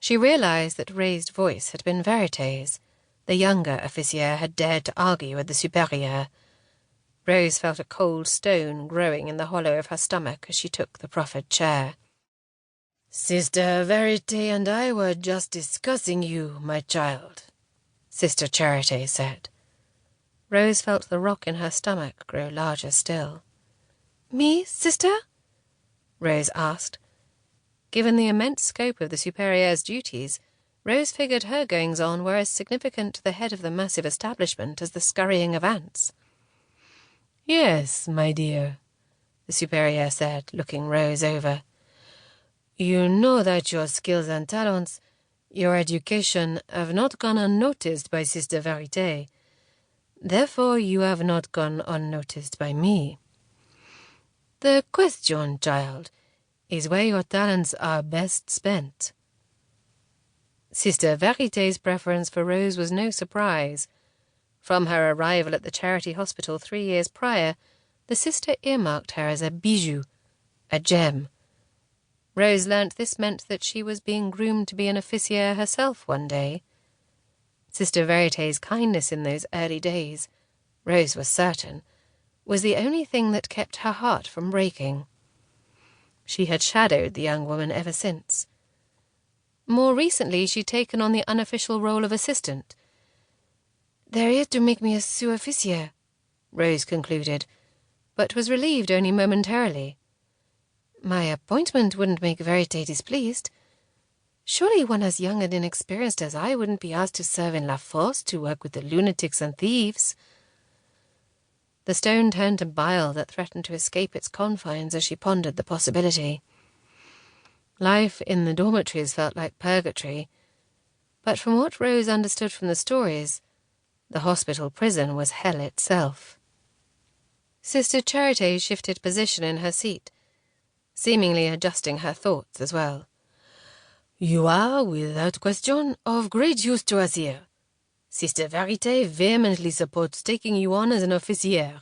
She realized that Ray's voice had been Verité's. The younger officier had dared to argue with the superior. Rose felt a cold stone growing in the hollow of her stomach as she took the proffered chair. "Sister Verité and I were just discussing you, my child," Sister Charité said. Rose felt the rock in her stomach grow larger still. "Me, sister?" Rose asked. Given the immense scope of the supérieur's duties, Rose figured her goings-on were as significant to the head of the massive establishment as the scurrying of ants. "Yes, my dear," the superior said, looking Rose over. "You know that your skills and talents, your education, have not gone unnoticed by Sister Verité. Therefore you have not gone unnoticed by me. The question, child, is where your talents are best spent." Sister Verité's preference for Rose was no surprise. From her arrival at the charity hospital 3 years prior, the sister earmarked her as a bijou, a gem. Rose learnt this meant that she was being groomed to be an officier herself one day. Sister Verité's kindness in those early days, Rose was certain, was the only thing that kept her heart from breaking. She had shadowed the young woman ever since. More recently, she'd taken on the unofficial role of assistant. "They're here to make me a sous-officier," Rose concluded, but was relieved only momentarily. "My appointment wouldn't make Verité displeased. Surely one as young and inexperienced as I wouldn't be asked to serve in La Force to work with the lunatics and thieves." The stone turned to bile that threatened to escape its confines as she pondered the possibility. Life in the dormitories felt like purgatory, but from what Rose understood from the stories, the hospital prison was hell itself. Sister Charité shifted position in her seat, seemingly adjusting her thoughts as well. "You are, without question, of great use to us here. Sister Verité vehemently supports taking you on as an officier.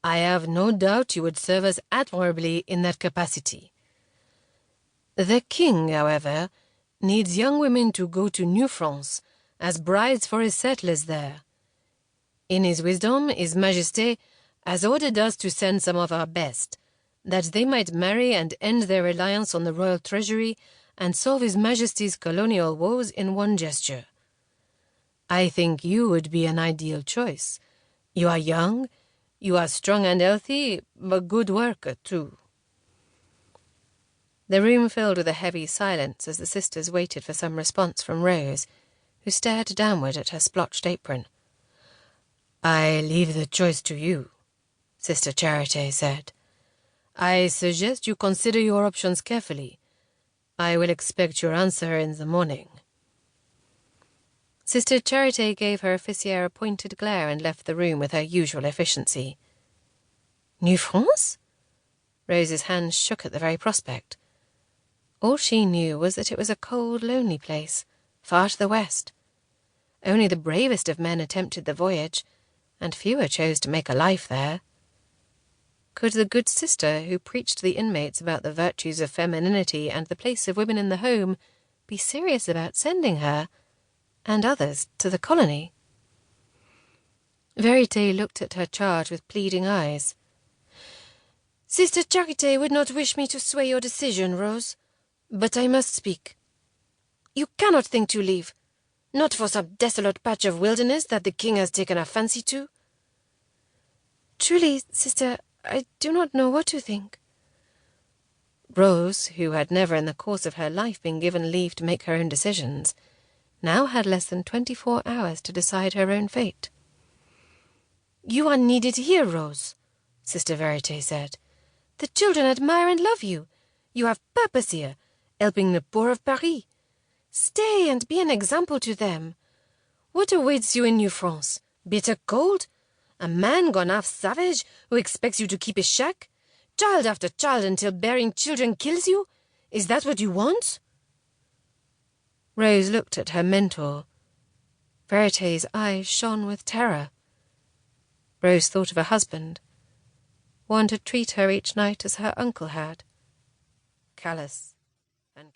I have no doubt you would serve us admirably in that capacity. The king, however, needs young women to go to New France as brides for his settlers there. In his wisdom, His Majesté has ordered us to send some of our best, that they might marry and end their reliance on the royal treasury and solve His Majesty's colonial woes in one gesture. I think you would be an ideal choice. You are young, you are strong and healthy, but good worker, too." The room filled with a heavy silence as the sisters waited for some response from Rose, who stared downward at her splotched apron. "I leave the choice to you," Sister Charité said. "I suggest you consider your options carefully. I will expect your answer in the morning." Sister Charité gave her officier a pointed glare and left the room with her usual efficiency. New France? Rose's hands shook at the very prospect. All she knew was that it was a cold, lonely place, far to the west. Only the bravest of men attempted the voyage, and fewer chose to make a life there. Could the good sister who preached to the inmates about the virtues of femininity and the place of women in the home be serious about sending her, and others, to the colony? Verité looked at her charge with pleading eyes. "Sister Charité would not wish me to sway your decision, Rose, but I must speak. You cannot think to leave, not for some desolate patch of wilderness that the king has taken a fancy to." "Truly, sister, I do not know what to think." Rose, who had never in the course of her life been given leave to make her own decisions, now had less than 24 hours to decide her own fate. "You are needed here, Rose," Sister Verité said. "The children admire and love you. You have purpose here, helping the poor of Paris. Stay and be an example to them. What awaits you in New France? Bitter cold? A man gone half savage who expects you to keep his shack? Child after child until bearing children kills you? Is that what you want?" Rose looked at her mentor. Verité's eyes shone with terror. Rose thought of her husband, one to treat her each night as her uncle had, callous